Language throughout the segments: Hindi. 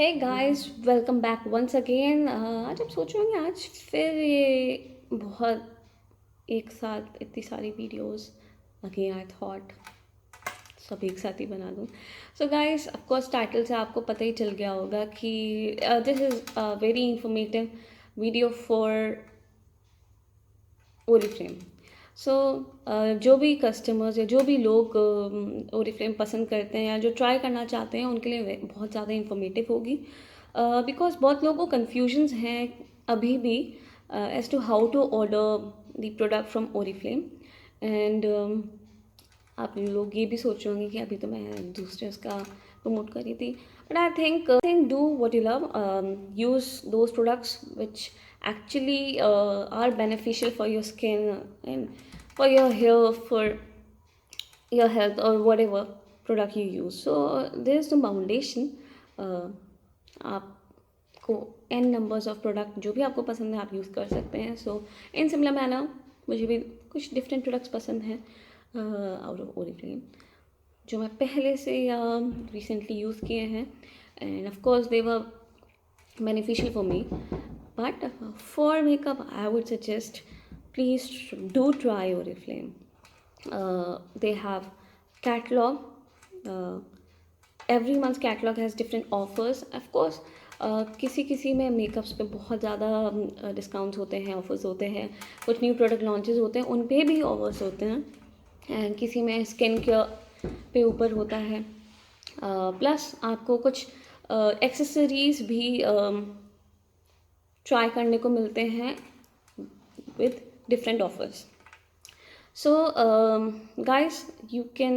हे guys, welcome back once again. आज आप सोच रहे होंगे आज फिर ये बहुत एक साथ इतनी सारी वीडियोस अगेन आई थॉट सब एक साथ ही बना दूँ। So guys, of course title से आपको पता ही चल गया होगा कि this is a very informative video for Oriflame. So जो भी कस्टमर्स या जो भी लोग ओरीफ्लेम पसंद करते हैं या जो ट्राई करना चाहते हैं उनके लिए बहुत ज़्यादा इंफॉर्मेटिव होगी, बिकॉज बहुत लोगों को कन्फ्यूजन्स हैं अभी भी as to how to order the product from Oriflame. And आप लोग ये भी सोच रहे होंगे कि अभी तो मैं दूसरे उसका प्रमोट कर रही थी, but I think do what you love, use those products which actually are beneficial for your skin and for your hair, for your health or whatever product you use. So there is no foundation. आपको n numbers of product जो भी आपको पसंद है आप यूज़ कर सकते हैं. So in similar manner मुझे भी कुछ different products पसंद हैं out of Oriflame जो मैं पहले से या recently यूज़ किए हैं, and of course they were beneficial for me. But for makeup, I would suggest please do try Oriflame. They have catalog. Every month's catalog has different offers. Of course, किसी किसी में मेकअप्स पे बहुत ज़्यादा डिस्काउंट्स होते हैं, ऑफर्स होते हैं, कुछ न्यू प्रोडक्ट लॉन्चेस होते हैं उन पे भी ऑफर्स होते हैं, एंड किसी में स्किन केयर पे ऊपर होता है. प्लस आपको कुछ एक्सेसरीज भी ट्राई करने को मिलते हैं with different offers. So guys, you can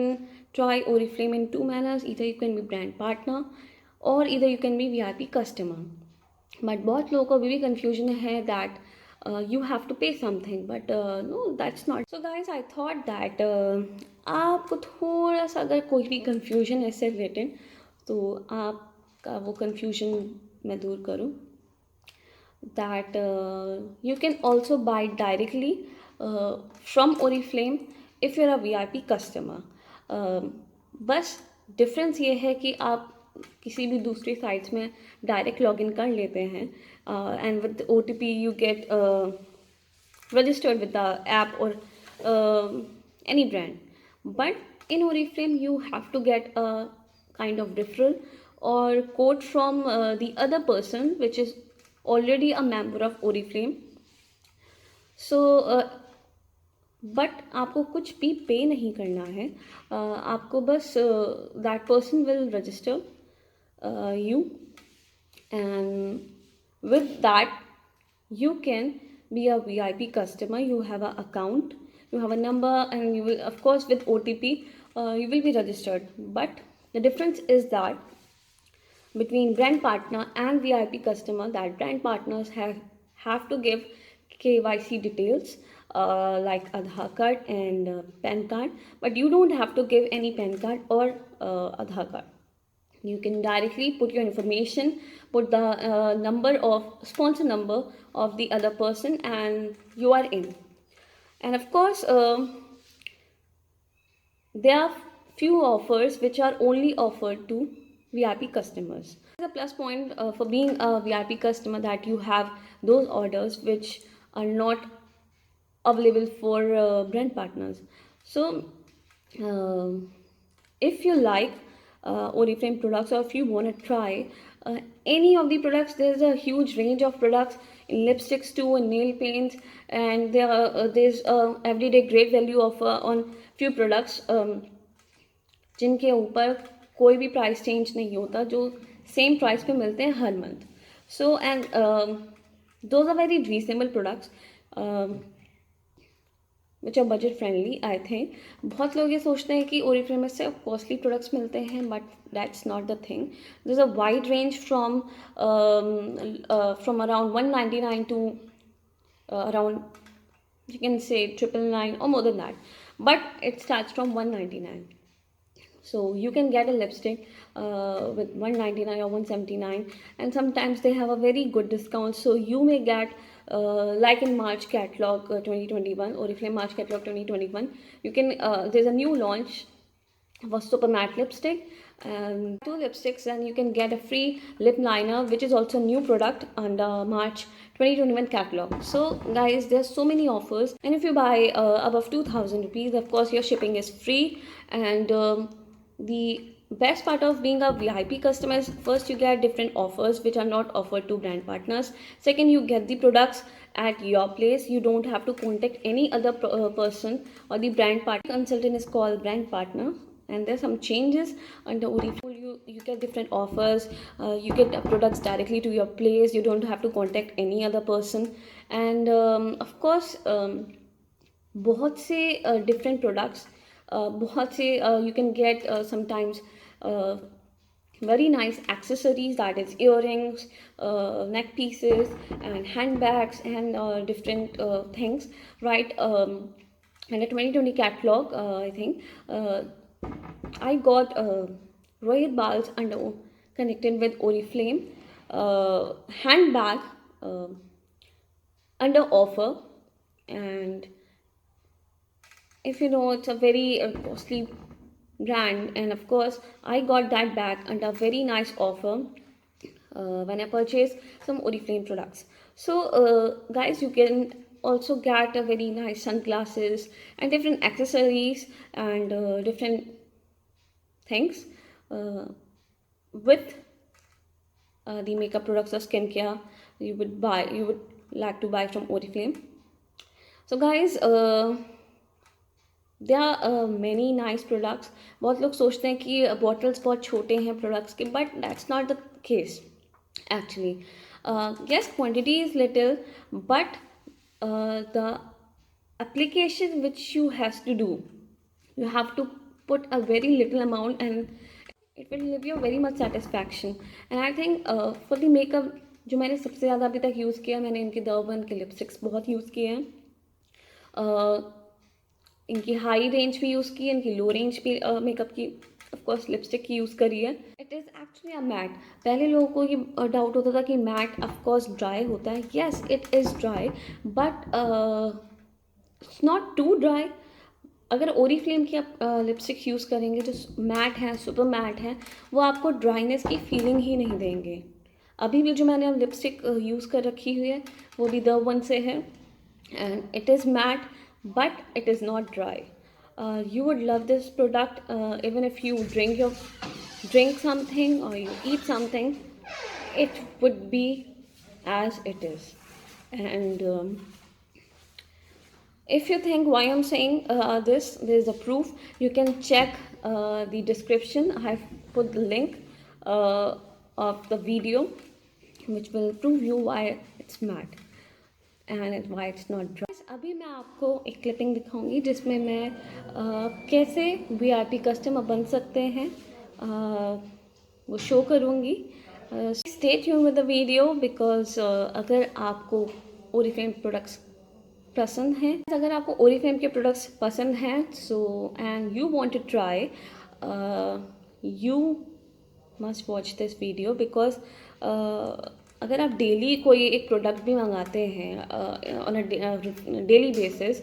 try Oriflame in two manners. Either you can be brand partner or either you can be VIP customer. But बहुत लोगों को अभी भी confusion है that you have to pay something, but no, that's not. So guys, I thought that आपको थोड़ा सा अगर कोई भी confusion है इससे related तो आपका वो confusion मैं दूर करूँ, that you can also buy directly from Oriflame if you're a VIP customer. बस डिफरेंस ये है कि आप किसी भी दूसरी साइट्स में डायरेक्ट लॉगिन कर लेते हैं and with OTP you get registered with the app or any brand. But in Oriflame, you have to get a kind of referral or code from the other person, which is already a member of Oriflame. So, but आपको कुछ भी पे नहीं करना है, आपको बस that person will register you, and with that you can be a VIP customer. You have an account, you have a number, and you will, of course, with OTP, you will be registered. But the difference is that between brand partner and VIP customer, that brand partners have to give KYC details like Aadhaar card and PAN card, but you don't have to give any PAN card or Aadhaar card. You can directly put your information, put the sponsor number of the other person, and you are in. And of course, there are few offers which are only offered to VIP customers. The plus point for being a VIP customer that you have those orders which are not available for brand partners. So if you like Oriflame products, or if you want to try any of the products, there's a huge range of products in lipsticks too, and nail paints, and there's everyday great value offer on few products जिनके ऊपर कोई भी प्राइस चेंज नहीं होता, जो सेम प्राइस पे मिलते हैं हर month. So and those are very reasonable products which are budget friendly I think. बहुत लोग ये सोचते हैं कि Oriflame में से कॉस्टली प्रोडक्ट्स मिलते हैं, but that's not the thing. There is a wide range from around 199 to around, you can say 999 or more than that, but it starts from 199. So you can get a lipstick with 199 or 179, and sometimes they have a very good discount. So you may get like in March catalog 2021, Oriflame March catalog 2021, you can there's a new launch of a super matte lipstick, and 2 lipsticks, and you can get a free lip liner, which is also a new product under March 2021 catalog. So guys, there's so many offers, and if you buy above 2000 rupees, of course your shipping is free. And the best part of being a VIP customer is, first, you get different offers which are not offered to brand partners. Second, you get the products at your place. You don't have to contact any other person or the brand partner. Consultant is called brand partner, and there's some changes under Oriflame. You get different offers. You get products directly to your place. You don't have to contact any other person. And of course, बहुत से different products, बहुत से you can get sometimes very nice accessories, that is earrings, neck pieces, and handbags, and different things, right? And a 2020 catalog, I think I got Rohit Bal's under connected with Oriflame handbag under offer. And if you know, it's a very costly brand, and of course I got that bag under very nice offer when I purchased some Oriflame products. So guys, you can also get a very nice sunglasses and different accessories and different things with the makeup products or skincare you would like to buy from Oriflame. So guys, there are many nice products. बहुत लोग सोचते हैं कि bottles बहुत छोटे हैं products के, but that's not the case actually. Yes, quantity is little, but the application which you have to do, you have to put a very little amount, and it will give you very much satisfaction. And I think for the makeup, जो मैंने सबसे ज़्यादा अभी तक यूज़ किया, मैंने इनके द वन के लिपस्टिक्स बहुत यूज़ किए हैं. इनकी हाई रेंज भी यूज़ की है, इनकी लो रेंज भी मेकअप की ऑफकोर्स लिपस्टिक की यूज़ करी है. It is actually a matte. पहले लोगों को ये डाउट होता था कि मैट ऑफकोर्स ड्राई होता है. Yes, it is dry, but it's not too dry. अगर ओरीफ्लेम की आप लिपस्टिक यूज़ करेंगे जो मैट है, सुपर मैट है, वो आपको ड्राइनेस की फीलिंग ही नहीं देंगे. अभी भी जो मैंने अब लिपस्टिक यूज़ कर रखी हुई है वो भी द वन से है, and it is matte but it is not dry. You would love this product even if you drink something or you eat something, it would be as it is. And if you think why I'm saying this, there is a proof. You can check the description. I have put the link of the video which will prove you why it's matte and why it's not dry. अभी मैं आपको एक क्लिपिंग दिखाऊंगी जिसमें मैं कैसे VIP कस्टमर बन सकते हैं वो शो करूंगी. Stay tune with the video because अगर आपको ओरीफ्लेम प्रोडक्ट्स पसंद हैं, अगर आपको ओरीफ्लेम के प्रोडक्ट्स पसंद हैं, so and you want to try, you must watch this video. Because अगर आप डेली कोई एक प्रोडक्ट भी मंगाते हैं ऑन अ डेली बेसिस,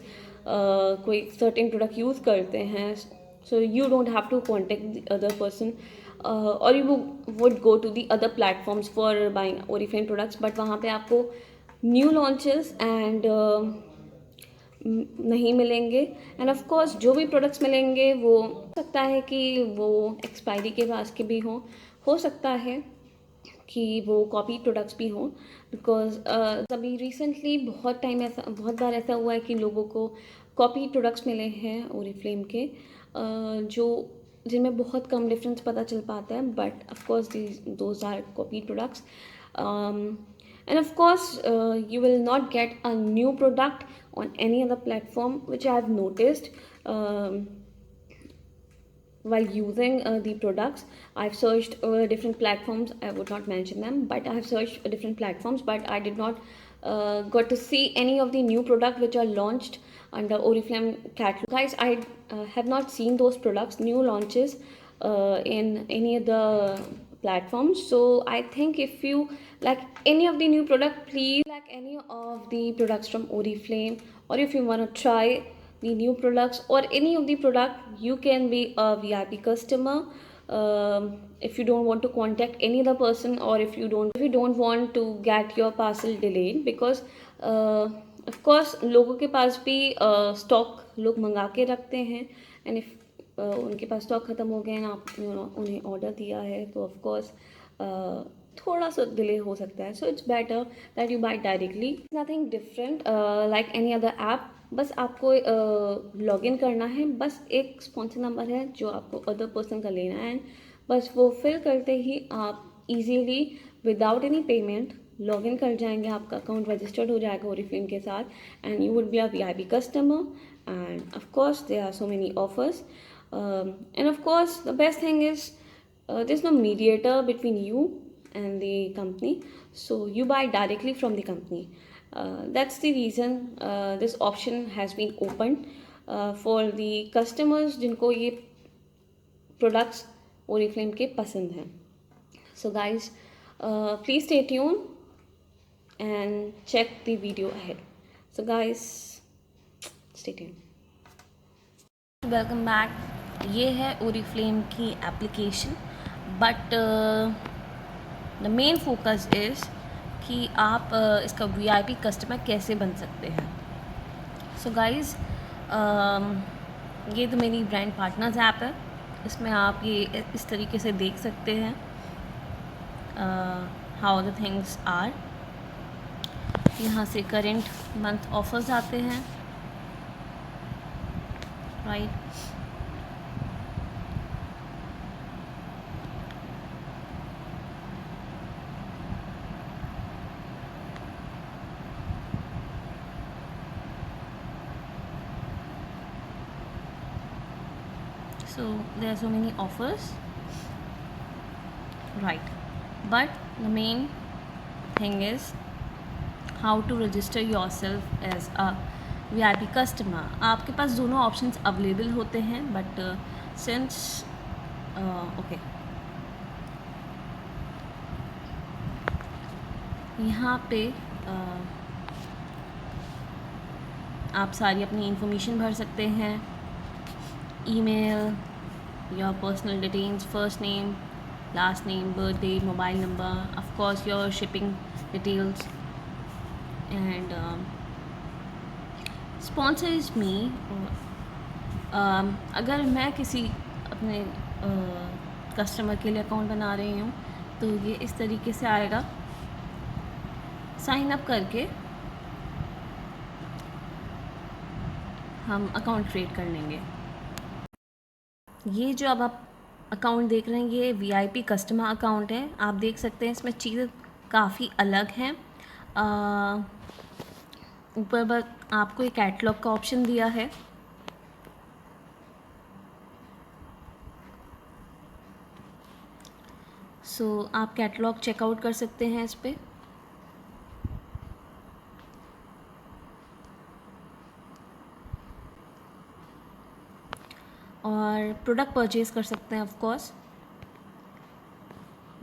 कोई सर्टेन प्रोडक्ट यूज़ करते हैं, so you don't have to contact the other person और you would go to the other platforms for buying Oriflame products. But वहाँ पे आपको न्यू लॉन्चेस एंड नहीं मिलेंगे. एंड ऑफ कोर्स जो भी प्रोडक्ट्स मिलेंगे वो हो सकता है कि वो एक्सपायरी के पास के भी हों, हो सकता है कि वो कॉपी प्रोडक्ट्स भी हों. बिकॉज अभी रिसेंटली बहुत बार ऐसा हुआ है कि लोगों को कॉपी प्रोडक्ट्स मिले हैं ओरीफ्लेम के, जो जिनमें बहुत कम डिफरेंस पता चल पाता है. But of course those are copy products. And of course, you will not get a new product on any other platform, which I have noticed while using the products. I've searched different platforms. I would not mention them, but I have searched different platforms, but I did not got to see any of the new products which are launched under Oriflame catalog. Guys, I have not seen those products, new launches in any of the platforms. So I think if you like any of the new product, please like any of the products from Oriflame, or if you want to try the new products or any of the product, you can be a VIP customer if you don't want to contact any other person, or if you don't want to get your parcel delayed, because of course लोगों के पास भी स्टॉक लोग मंगा के रखते हैं, एंड इफ उनके पास स्टॉक ख़त्म हो गए हैं, आप उन्हें ऑर्डर दिया है, तो ऑफ कोर्स थोड़ा सा डिले हो सकता है. So it's better that you buy directly. Nothing different like any other app. बस आपको लॉग इन करना है, बस एक स्पॉन्सर नंबर है जो आपको अदर पर्सन का लेना है, बस वो फिल करते ही आप easily without any payment log in कर जाएंगे. आपका अकाउंट रजिस्टर्ड हो जाएगा ओरिफ्लेम के साथ, and you would be a VIP customer. And of course there are so many offers, and of course the best thing is there's no mediator between you and the company, so you buy directly from the company. That's the reason this option has been opened for the customers जिनको ये products Oriflame के पसंद हैं. So guys, please stay tuned and check the video ahead. So guys, stay tuned. Welcome back. ये है Oriflame की application, but the main focus is कि आप इसका VIP कस्टमर कैसे बन सकते हैं. सो गाइज़, ये तो मेरी ब्रांड पार्टनर्स ऐप है. इसमें आप ये इस तरीके से देख सकते हैं हाउ द थिंग्स आर. यहाँ से करेंट मंथ ऑफर्स आते हैं, right. So there are so many offers, right, but the main thing is how to register yourself as a VIP customer. आपके पास दोनों options available होते हैं, but since okay, यहाँ पे आप सारी अपनी इंफॉर्मेशन भर सकते हैं. email, your personal details, first name, last name, birthday, mobile number, of course your shipping details, and sponsor is me. अगर मैं किसी अपने कस्टमर के लिए अकाउंट बना रही हूँ, तो ये इस तरीके से आएगा. साइन अप करके हम अकाउंट क्रिएट कर लेंगे. ये जो अब आप अकाउंट देख रहे हैं, ये VIP कस्टमर अकाउंट है. आप देख सकते हैं इसमें चीज़ें काफ़ी अलग हैं. ऊपर बस आपको एक कैटलॉग का ऑप्शन दिया है. सो आप कैटलॉग चेकआउट कर सकते हैं इस पर. और प्रोडक्ट परचेज़ कर सकते हैं ऑफ कोर्स.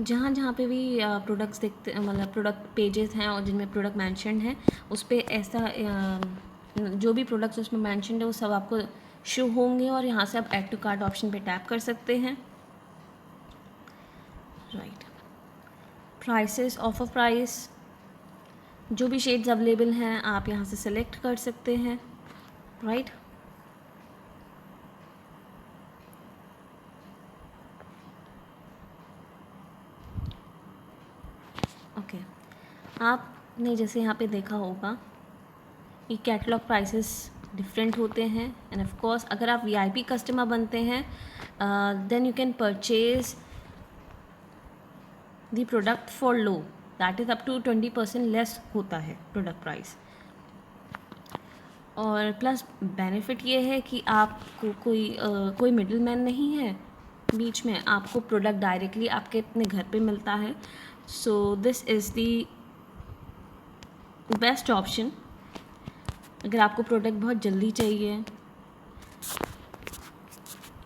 जहाँ जहाँ पे भी प्रोडक्ट्स देखते, मतलब प्रोडक्ट पेजेस हैं और जिनमें प्रोडक्ट मेंशन्ड हैं, उस पर ऐसा जो भी प्रोडक्ट्स उसमें मेंशन्ड है वो सब आपको शो होंगे, और यहाँ से आप ऐड टू कार्ट ऑप्शन पे टैप कर सकते हैं, राइट. प्राइसेस, ऑफर प्राइस, जो भी शेड्स अवेलेबल हैं आप यहाँ से सेलेक्ट कर सकते हैं, राइट. ओके, आपने जैसे यहाँ पे देखा होगा ये कैटलॉग प्राइसेस डिफरेंट होते हैं. एंड ऑफ कोर्स अगर आप VIP कस्टमर बनते हैं, then you can purchase the product for low, that is up to 20% less होता है प्रोडक्ट प्राइस. और प्लस बेनिफिट ये है कि आपको कोई मिडिल मैन नहीं है बीच में, आपको प्रोडक्ट डायरेक्टली आपके अपने घर पे मिलता है. So this is the best option. अगर आपको प्रोडक्ट बहुत जल्दी चाहिए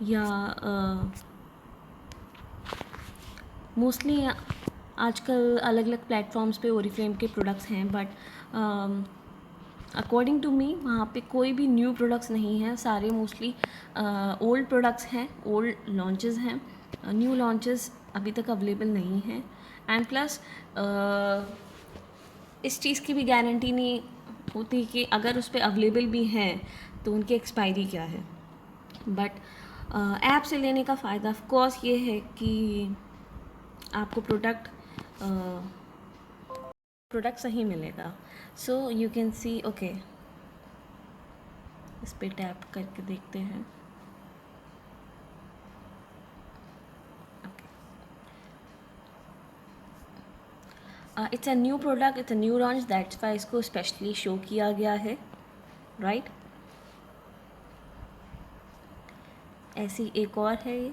या मोस्टली आजकल अलग अलग प्लेटफॉर्म्स पे ओरिफ्लेम के प्रोडक्ट्स हैं, बट अकॉर्डिंग टू मी वहाँ पे कोई भी न्यू प्रोडक्ट्स नहीं हैं. सारे मोस्टली ओल्ड प्रोडक्ट्स हैं, ओल्ड लॉन्चेस हैं. न्यू लॉन्चेस अभी तक अवेलेबल नहीं हैं, एंड प्लस इस चीज़ की भी गारंटी नहीं होती कि अगर उस पर अवेलेबल भी हैं तो उनकी एक्सपायरी क्या है। बट ऐप से लेने का फ़ायदा ऑफ कोर्स ये है कि आपको प्रोडक्ट सही मिलेगा। So you can see, okay, इस पर टैप करके देखते हैं। It's a new product, it's a new launch, that's why इसको स्पेशली शो किया गया है, राइट। ऐसी एक और है ये,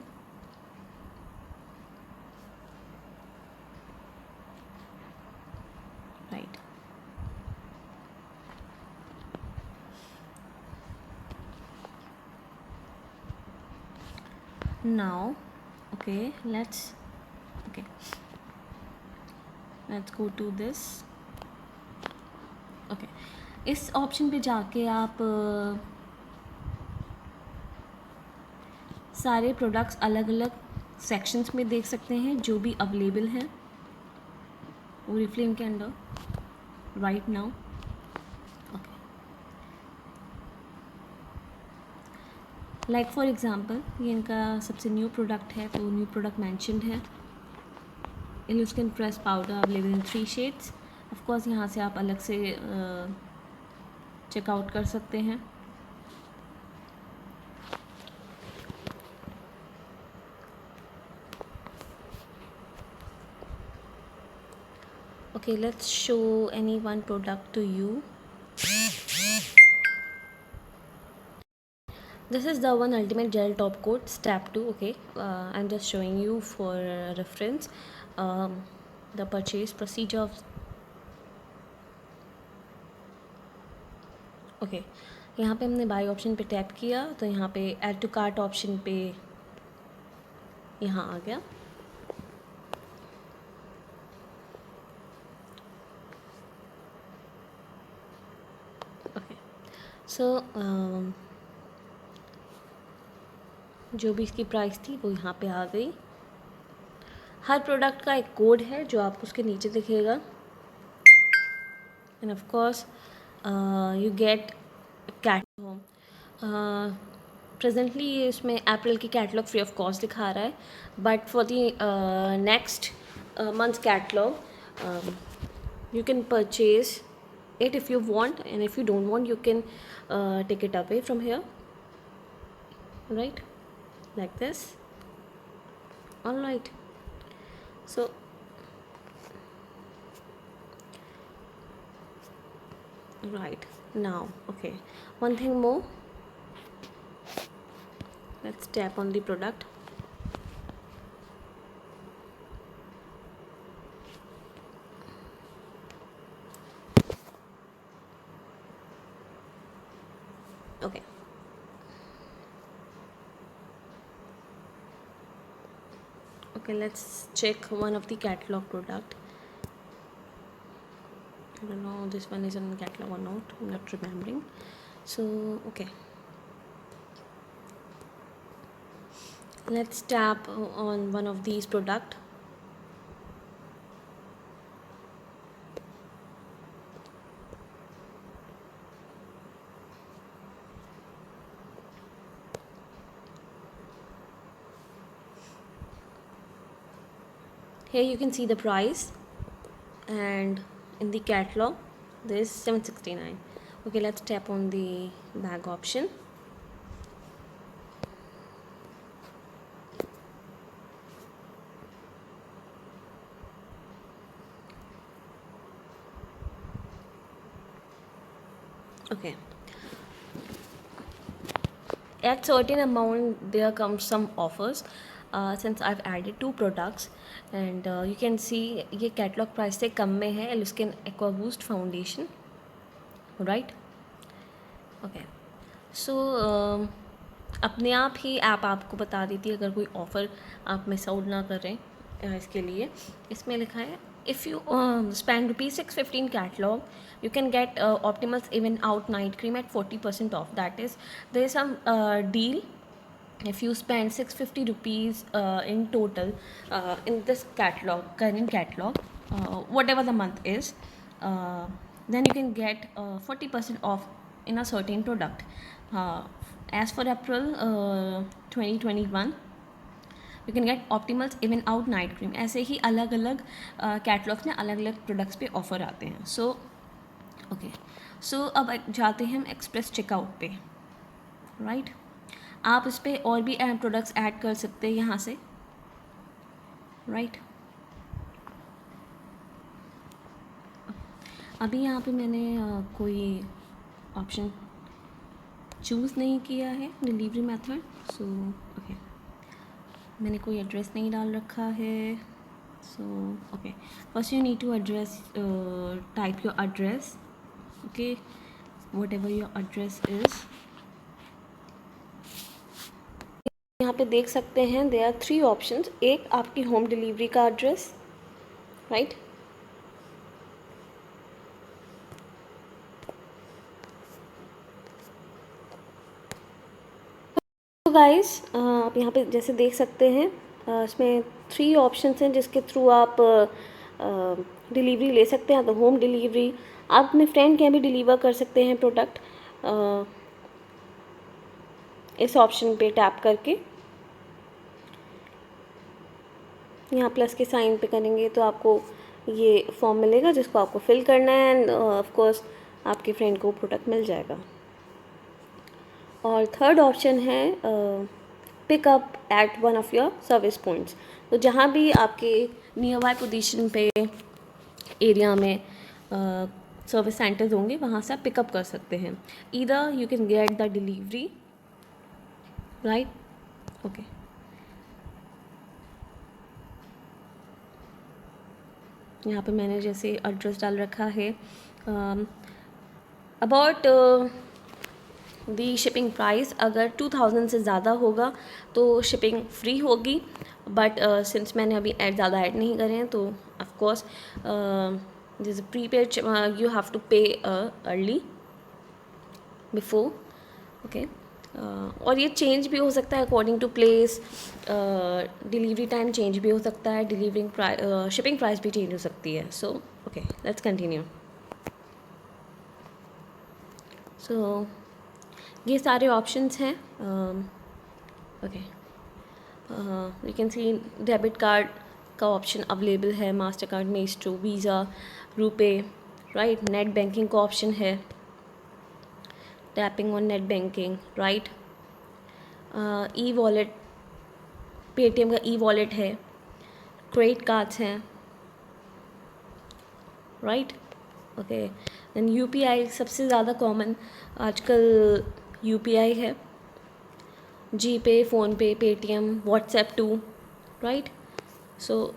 right. Now okay, let's go to this. Okay, इस ऑप्शन पे जाके आप सारे प्रोडक्ट्स अलग अलग सेक्शंस में देख सकते हैं जो भी अवेलेबल हैं ओरिफ्लेम के under right now. Okay, like for example ये इनका सबसे न्यू प्रोडक्ट है, तो न्यू प्रोडक्ट मेंशन्ड है। Illuskin press powder available in 3 shades. Of course यहाँ से आप अलग से चेकआउट कर सकते हैं। Okay, let's show any one product to you. This is the one ultimate gel top coat step 2. Okay, I'm just showing you for reference the purchase procedure of, okay यहाँ पे हमने बाय ऑप्शन पे टैप किया तो यहाँ पे ऐड टू कार्ट ऑप्शन पे यहाँ आ गया। ओके, सो जो भी इसकी प्राइस थी वो यहाँ पे आ गई। हर प्रोडक्ट का एक कोड है जो आपको उसके नीचे दिखेगा, and of course you get cat home. Presently ये इसमें अप्रैल की कैटलॉग फ्री ऑफ कॉस्ट दिखा रहा है, but for the next month catalogue you can purchase it if you want, and if you don't want you can take it away from here, right, like this. All right, so right now, okay, one thing more, let's tap on the product. Okay, okay, let's check one of the catalog product. I don't know this one is in catalog or not, I'm not remembering. So okay, let's tap on one of these product. Here you can see the price, and in the catalog there is 769. Okay, let's tap on the bag option. Okay, at certain amount there comes some offers. Since I've added 2 products, and you can see ये कैटलॉग प्राइस से कम में है Illuskin aqua boost foundation, right. Okay, so अपने आप ही ऐप आपको बता देती है अगर कोई ऑफ़र आप मिस आउट ना करें। इसके लिए इसमें लिखा है if you spend ₹615 catalog you can get Optimal's Even Out Night Cream at 40% off. That is, there is some deal if you spend 650 rupees in total in this catalog, current catalog, whatever the month is, then you can get 40% off in a certain product. As for April 2021, you can gate ऑप्टिमल्स even out night cream. ऐसे ही अलग अलग कैटलॉग्स में अलग अलग प्रोडक्ट्स पे ऑफर आते हैं. सो ओके, सो अब जाते हैं हम एक्सप्रेस चेकआउट पे. राइट, आप इस पर और भी प्रोडक्ट्स ऐड कर सकते हैं यहाँ से. राइट, अभी यहाँ पे मैंने कोई ऑप्शन चूज़ नहीं किया है डिलीवरी मेथड. सो ओके, मैंने कोई एड्रेस नहीं डाल रखा है. So okay, first you need to address, type your address. Okay, whatever your address is. यहाँ पे देख सकते हैं देयर आर 3 ऑप्शंस. एक आपकी होम डिलीवरी का एड्रेस. राइट, तो गाइस आप यहाँ पे जैसे देख सकते हैं इसमें 3 ऑप्शंस हैं जिसके थ्रू आप डिलीवरी ले सकते हैं. तो होम डिलीवरी, आप अपने फ्रेंड के यहाँ भी डिलीवर कर सकते हैं प्रोडक्ट इस ऑप्शन पे टैप करके. यहाँ प्लस के साइन पे करेंगे तो आपको ये फॉर्म मिलेगा जिसको आपको फिल करना है, एंड ऑफ कोर्स आपके फ्रेंड को प्रोडक्ट मिल जाएगा. और थर्ड ऑप्शन है pickup at one of your service points. तो जहाँ भी आपके नियर बाय पोजीशन पे एरिया में सर्विस सेंटर्स होंगे वहाँ से आप पिकअप कर सकते हैं. Either you can get the delivery. Right, okay, यहाँ पे मैंने जैसे एड्रेस डाल रखा है. अबाउट दी शिपिंग प्राइस, अगर 2000 से ज़्यादा होगा तो शिपिंग फ्री होगी. बट सिंस मैंने अभी ज़्यादा ऐड नहीं करे हैं तो of course this prepaid you have to pay early before. Okay, और ये चेंज भी हो सकता है according to place. Delivery time change भी हो सकता है, डिलीवरिंग शिपिंग प्राइस भी चेंज हो सकती है. So okay, let's continue. So ये सारे ऑप्शंस हैं. Okay, you can see debit card का ऑप्शन अवेलेबल है, Mastercard, Maestro, Visa, RuPay. Right, net banking का ऑप्शन है, tapping on net banking. Right, e wallet, Paytm का ई वॉलेट है, क्रेडिट कार्ड्स हैं. राइट, ओके, देन यूपीआई सबसे ज़्यादा कॉमन आजकल यूपीआई है. GPay, PhonePe, Paytm, WhatsApp too. Right, so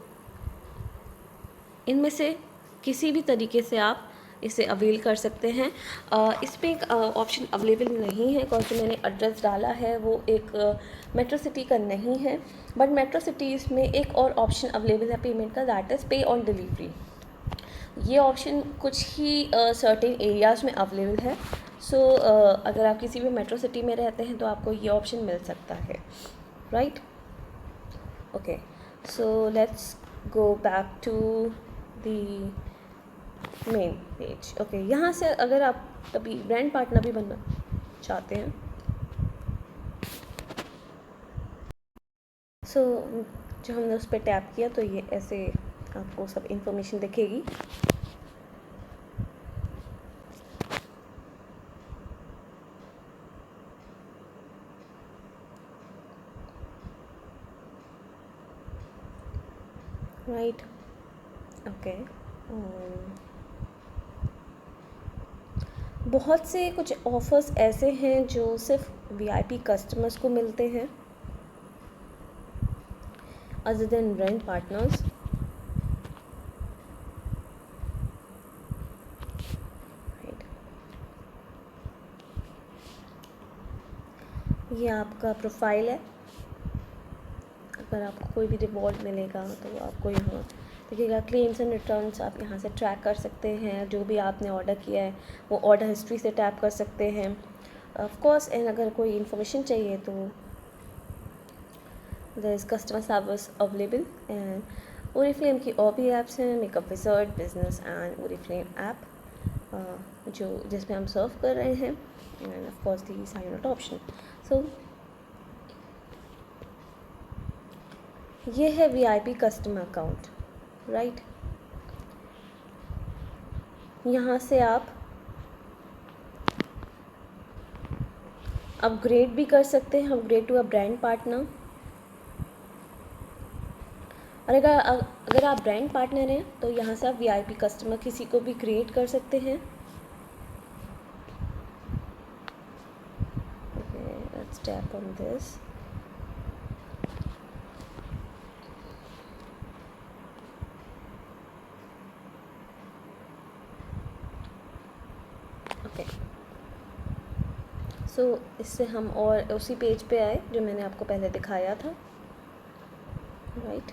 इनमें से किसी भी तरीके से आप इसे अवेल कर सकते हैं. इस पर एक ऑप्शन अवेलेबल नहीं है बिकॉज जो मैंने एड्रेस डाला है वो एक मेट्रो सिटी का नहीं है. बट मेट्रो सिटीज़ में एक और ऑप्शन अवेलेबल है पेमेंट का, दैट इज़ पे ऑन डिलीवरी. ये ऑप्शन कुछ ही सर्टेन एरियाज़ में अवेलेबल है. सो अगर आप किसी भी मेट्रो सिटी में रहते हैं तो आपको ये ऑप्शन मिल सकता है. Right, okay, so let's go back to the main page. Okay, यहाँ से अगर आप कभी ब्रांड पार्टनर भी बनना चाहते हैं सो जो हमने उस पर टैप किया तो ये ऐसे आपको सब इंफॉर्मेशन दिखेगी. राइट, ओके, बहुत से कुछ ऑफ़र्स ऐसे हैं जो सिर्फ वीआईपी कस्टमर्स को मिलते हैं other than brand partners. Right, ये आपका प्रोफाइल है. अगर आपको कोई भी रिवॉर्ड मिलेगा तो आपको यहाँ देखिएगा क्लेम्स एंड रिटर्न्स. आप यहाँ से ट्रैक कर सकते हैं जो भी आपने ऑर्डर किया है वो ऑर्डर हिस्ट्री से टैप कर सकते हैं. ऑफ कोर्स, एंड अगर कोई इन्फॉर्मेशन चाहिए तो there is customer service available and Oriflame की और भी ऐप्स हैं, makeup wizard, business and Oriflame app जो जिसमें हम सर्व कर रहे हैं and of course the sign out option. So ये है VIP कस्टमर अकाउंट, राइट. यहाँ से आप अपग्रेड भी कर सकते हैं, upgrade to a brand partner. और अगर आप ब्रांड पार्टनर हैं तो यहाँ से आप VIP कस्टमर किसी को भी क्रिएट कर सकते हैं. Okay, let's tap on this. Okay, so इससे हम और उसी पेज पे आए जो मैंने आपको पहले दिखाया था, right.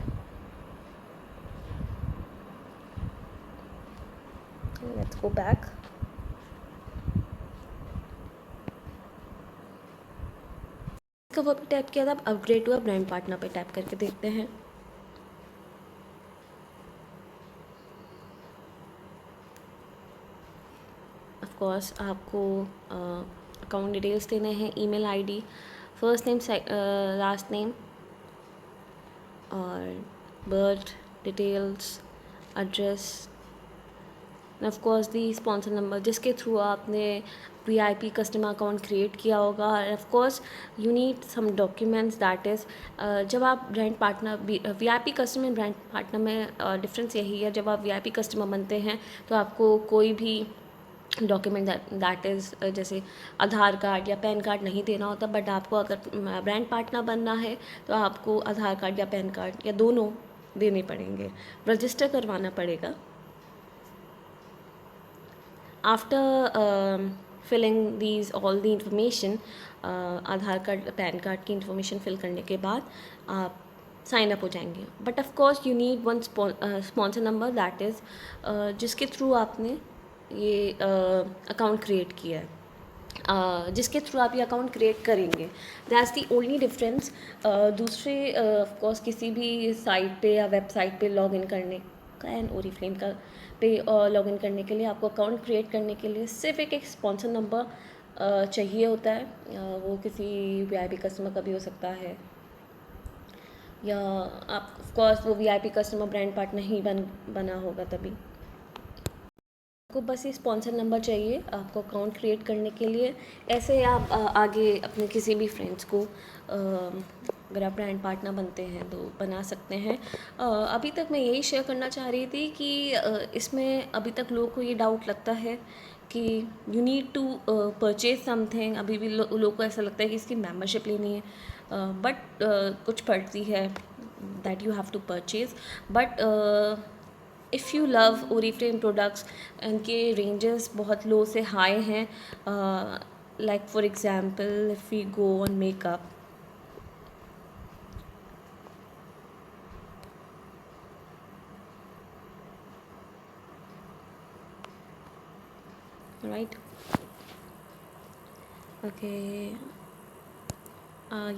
Let's go back. Cover पे टैप किया था, अब upgrade to a brand partner पे टैप करके देखते हैं. ऑफ कोर्स आपको अकाउंट डिटेल्स देने हैं, email ID, first name, last name और birth details, address, of course the sponsor number जिसके थ्रू आपने VIP कस्टमर अकाउंट क्रिएट किया होगा. और of course you need some documents, that is जब आप brand partner VIP customer brand partner में डिफरेंस यही है, जब आप VIP कस्टमर बनते हैं तो आपको कोई भी डॉक्यूमेंट दैट इज़ जैसे आधार कार्ड या पैन कार्ड नहीं देना होता. बट आपको अगर ब्रांड पार्टनर बनना है तो आपको आधार कार्ड या पैन कार्ड या दोनों देने पड़ेंगे, रजिस्टर करवाना पड़ेगा. After filling these all the information, Aadhaar card PAN card की इंफॉर्मेशन फिल करने के बाद आप साइन अप हो जाएंगे. But of course you need one sponsor number, that is जिसके थ्रू आपने ये अकाउंट क्रिएट किया है, जिसके थ्रू आप ये अकाउंट क्रिएट करेंगे. That's the only difference. दूसरे ऑफ कोर्स किसी भी साइट पे या वेबसाइट पे लॉगिन करने का एंड ओरिफ्लेम का पे लॉगिन करने के लिए आपको अकाउंट क्रिएट करने के लिए सिर्फ एक स्पॉन्सर नंबर चाहिए होता है. वो किसी VIP कस्टमर का भी हो सकता है या आप ऑफ कोर्स वो VIP कस्टमर ब्रांड पार्टनर ही बना होगा तभी. आपको बस ये स्पॉन्सर नंबर चाहिए आपको अकाउंट क्रिएट करने के लिए. ऐसे आप आगे अपने किसी भी फ्रेंड्स को अगर आप ब्रांड पार्टनर बनते हैं तो बना सकते हैं. अभी तक मैं यही शेयर करना चाह रही थी कि इसमें अभी तक लोगों को ये डाउट लगता है कि you need to purchase something. अभी भी लोगों को ऐसा लगता है कि इसकी मेंबरशिप लेनी है, बट कुछ पड़ती है that you have to purchase. But if you love Oriflame products, इनके रेंजेस बहुत लो से हाई हैं. Like for example if we go on makeup, right. Okay,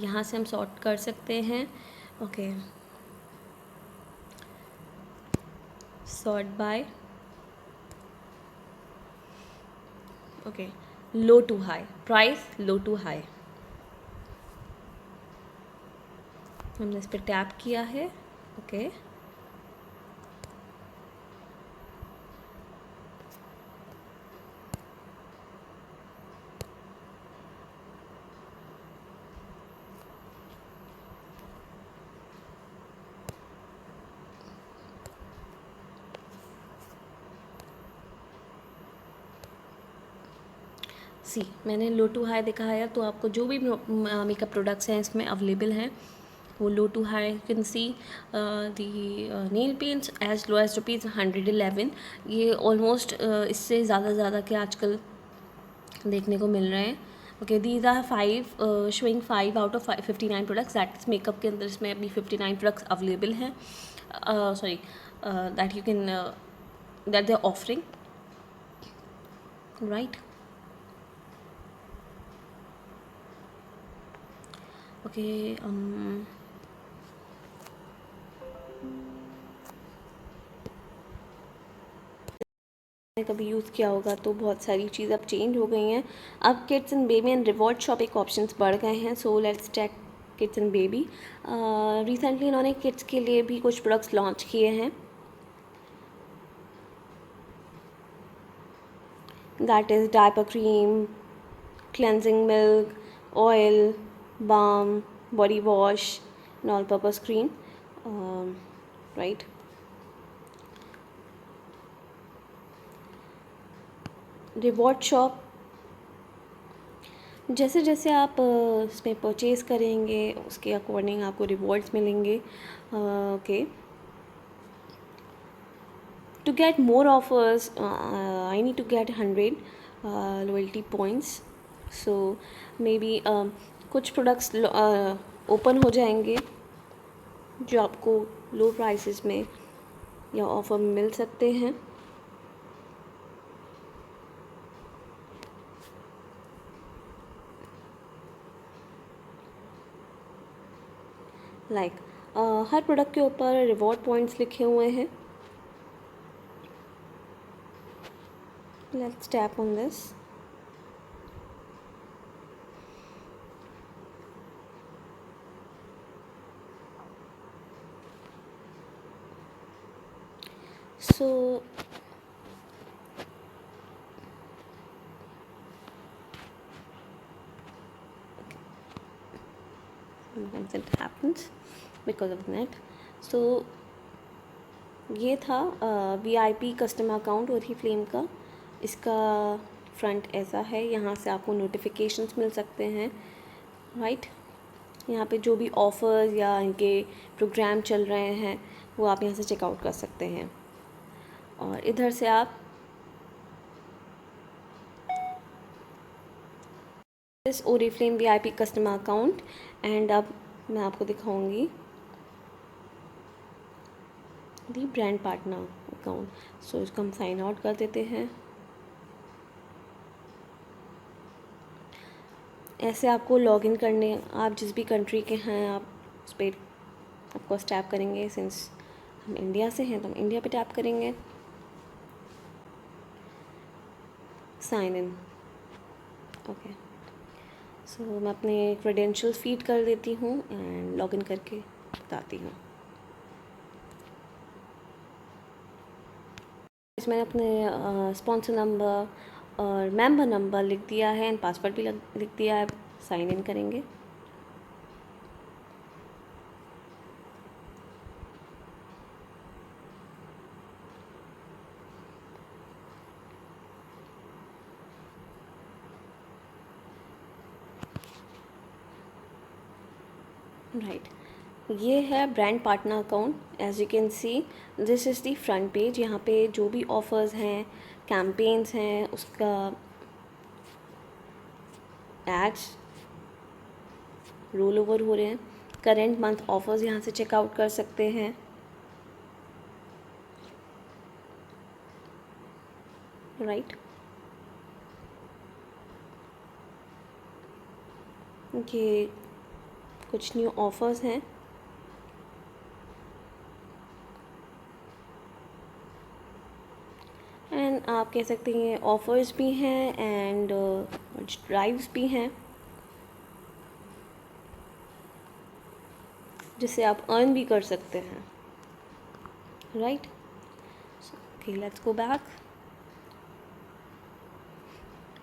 यहाँ से हम सॉर्ट कर सकते हैं. Okay, sort by okay low to high, price low to high. हमने इस पर टैप किया है. ओके, सी मैंने लो टू हाई दिखाया तो आपको जो भी मेकअप प्रोडक्ट्स हैं इसमें अवेलेबल हैं वो low to high. You can see the nail paints as low as ₹111. ये ऑलमोस्ट इससे ज़्यादा के आजकल देखने को मिल रहे हैं. Okay, these are 5 showing 5 out of 59 products. That is makeup के अंदर इसमें अभी 59 प्रोडक्ट्स अवेलेबल हैं. Sorry, that you can that they are offering, right. Okay, कभी यूज़ किया होगा तो बहुत सारी चीज़ अब चेंज हो गई हैं। अब kids and baby and reward shop एक ऑप्शंस बढ़ गए हैं। So let's check kids and baby. Recently इन्होंने किड्स के लिए भी कुछ प्रोडक्ट्स लॉन्च किए हैं, that is diaper cream, cleansing milk, oil, balm, body wash, and all-purpose cream, right? Reward shop, जैसे जैसे आप इसमें परचेज़ करेंगे उसके अकॉर्डिंग आपको रिवॉर्ड्स मिलेंगे। Okay, to get more offers I need to get 100 loyalty points. So maybe कुछ प्रोडक्ट्स ओपन हो जाएंगे जो आपको लो प्राइसेस में या ऑफ़र में मिल सकते हैं। लाइक हर प्रोडक्ट के ऊपर रिवॉर्ड पॉइंट्स लिखे हुए हैं। Let's tap on this. So sometimes it happens because of net. So ये था VIP कस्टमर अकाउंट ओरिफ्लेम का। इसका फ्रंट ऐसा है, यहाँ से आपको नोटिफिकेशंस मिल सकते हैं, राइट। यहाँ पे जो भी ऑफ़र्स या इनके प्रोग्राम चल रहे हैं वो आप यहाँ से चेकआउट कर सकते हैं। और इधर से आप इस Oriflame VIP customer account, and अब मैं आपको दिखाऊंगी दी ब्रांड पार्टनर अकाउंट। सो इसको हम साइन आउट कर देते हैं। ऐसे आपको लॉगिन करने, आप जिस भी कंट्री के हैं आप उस पर आपको टैप करेंगे। सिंस हम इंडिया से हैं तो हम इंडिया पे टैप करेंगे। Sign in, okay. सो मैं अपने क्रेडेंशियल्स फीड कर देती हूँ एंड लॉगिन करके बताती हूँ। इसमें अपने स्पॉन्सर नंबर और मेंबर नंबर लिख दिया है एंड पासवर्ड भी लिख दिया है। साइन इन करेंगे। राइट, ये है brand partner account. As you can see this is the front page. यहाँ पे जो भी ऑफ़र्स हैं, कैंपेन्स हैं, उसका एड्स रोल ओवर हो रहे हैं। करेंट मंथ ऑफर्स यहाँ से चेकआउट कर सकते हैं, राइट। ये कुछ न्यू ऑफर्स हैं। एंड आप कह सकते हैं ऑफर्स भी हैं एंड ड्राइव्स भी हैं जिससे आप अर्न भी कर सकते हैं, right. Okay, let's go back.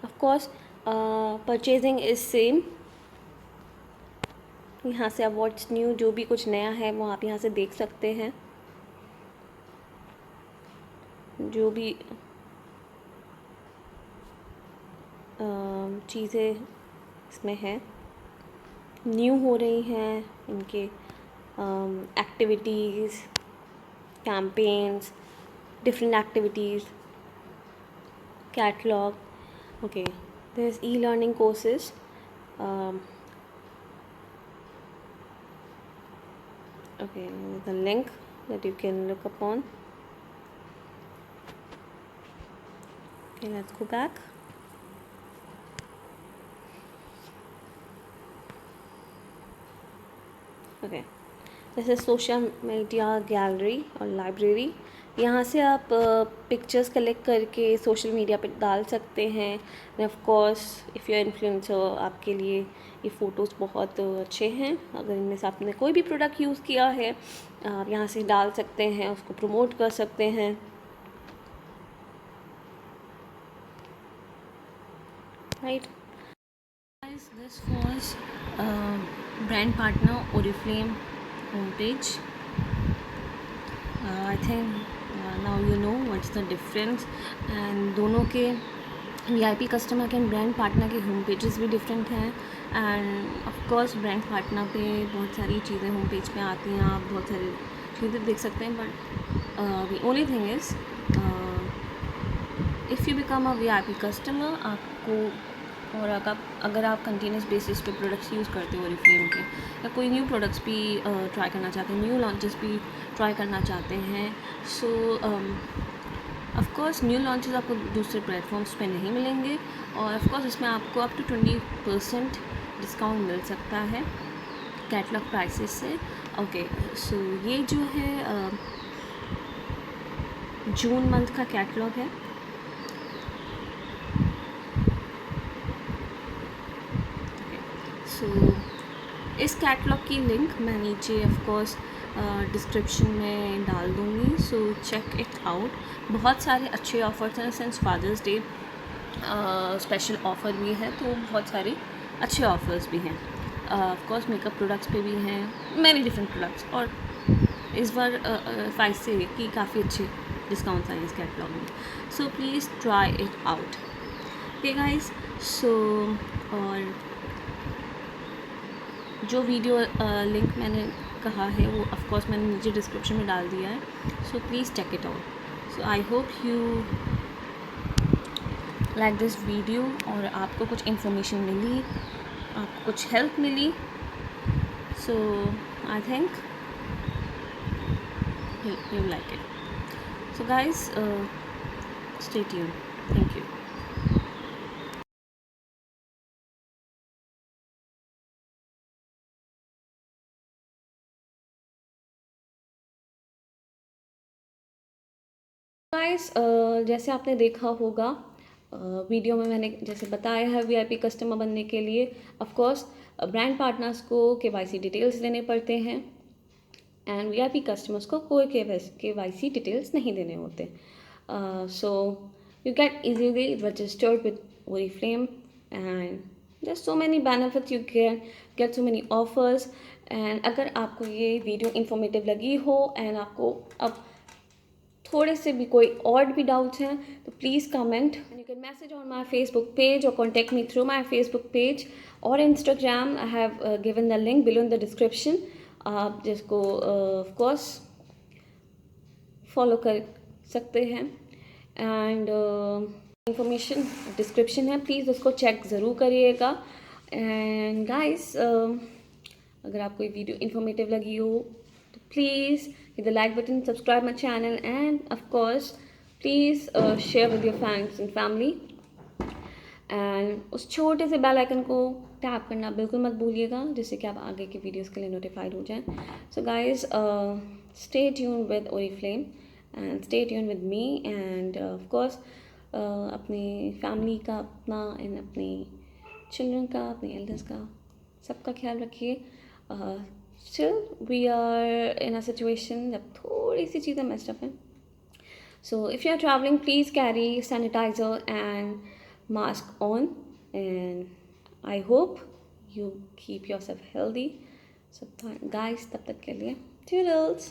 Of course purchasing is same. यहाँ से आप व्हाट्स न्यू, जो भी कुछ नया है वो आप यहाँ से देख सकते हैं। जो भी चीज़ें इसमें हैं न्यू हो रही हैं, इनके activities, campaigns, different activities, catalog. Okay, there's e-learning courses. Um, okay, the link that you can look upon. Okay, let's go back. Okay, this is social media gallery or library. यहाँ से आप पिक्चर्स कलेक्ट करके सोशल मीडिया पे डाल सकते हैं। And of course if you are influencer, आपके लिए ये फ़ोटोज़ बहुत अच्छे हैं। अगर इनमें से आपने कोई भी प्रोडक्ट यूज़ किया है, आप यहाँ से डाल सकते हैं, उसको प्रमोट कर सकते हैं, right. This was brand partner Oriflame homepage. I think now you know what's the difference, and दोनों के VIP कस्टमर के ब्रांड पार्टनर के होम पेजेस भी डिफरेंट हैं। And of course brand partner पे बहुत सारी चीज़ें होम पेज पे आती हैं, आप बहुत सारी चीज़ें देख सकते हैं। But the only thing is if you become a VIP customer, आपको और अगर आप कंटिन्यूस बेसिस पे प्रोडक्ट्स यूज़ करते हो ओरिफ्लेम के, या कोई न्यू प्रोडक्ट्स भी ट्राई करना चाहते हैं, न्यू लॉन्चेस भी ट्राई करना चाहते हैं, सो ऑफ कोर्स न्यू लॉन्चेस आपको दूसरे प्लेटफॉर्म्स पे नहीं मिलेंगे, और ऑफ कोर्स इसमें आपको अप टू 20% डिस्काउंट मिल सकता है कैटलॉग प्राइसेस से। ओके, सो ये जो है जून मंथ का कैटलॉग है। सो इस कैटलॉग की लिंक मैं नीचे ऑफ कोर्स डिस्क्रिप्शन में डाल दूँगी, सो चेक इट आउट। बहुत सारे अच्छे ऑफर्स हैं, since Father's Day special offer भी है, तो बहुत सारे अच्छे ऑफर्स भी हैं। ऑफ कोर्स मेकअप प्रोडक्ट्स पे भी हैं, मैनी डिफरेंट प्रोडक्ट्स, और इस बार 5 से कि काफ़ी अच्छे डिस्काउंट्स आए इस कैटलॉग में, so please try it out. Okay guys, so और जो वीडियो लिंक मैंने कहा है वो ऑफ कोर्स मैंने नीचे डिस्क्रिप्शन में डाल दिया है, so please check it out. So I hope you like this video, और आपको कुछ इन्फॉर्मेशन मिली, आपको कुछ हेल्प मिली, so I think you like it. So guys, stay tuned. Thank you. Guys, जैसे आपने देखा होगा वीडियो में मैंने जैसे बताया है, वीआईपी कस्टमर बनने के लिए ऑफ कोर्स ब्रांड पार्टनर्स को केवाईसी डिटेल्स देने पड़ते हैं, एंड वीआईपी कस्टमर्स को कोई केवाईसी डिटेल्स नहीं देने होते। So you get easily registered with Oriflame, and there's so many benefits, you can get so many offers। And अगर आपको ये वीडियो इन्फॉर्मेटिव लगी हो एंड आपको अब थोड़े से भी कोई और भी डाउट्स हैं, तो please comment, and you can message on my Facebook page और contact me through my Facebook page और Instagram. I have given the link below in the description, आप जिसको ऑफ कोर्स फॉलो कर सकते हैं, एंड इंफॉर्मेशन डिस्क्रिप्शन है, प्लीज़ उसको चेक ज़रूर करिएगा। एंड गाइस, अगर आपको ये वीडियो इन्फॉर्मेटिव लगी हो तो please hit the like button, subscribe my channel, and of course please share with your friends and family, and उस छोटे से बेल आइकन को टैप करना बिल्कुल मत भूलिएगा, जिससे कि आप आगे के वीडियोस के लिए नोटिफाइड हो जाएं। So guys, stay tuned with Oriflame and stay tuned with me, and of course अपनी फैमिली का, अपना एंड अपने चिल्ड्रन का, अपने एल्डर्स का, सबका ख्याल रखिए। Still we are in a situation जब थोड़ी सी चीज़ें messed up हैं, so if you are traveling please carry sanitizer and mask on, and I hope you keep yourself healthy। So guys, तब तक के लिए toodles।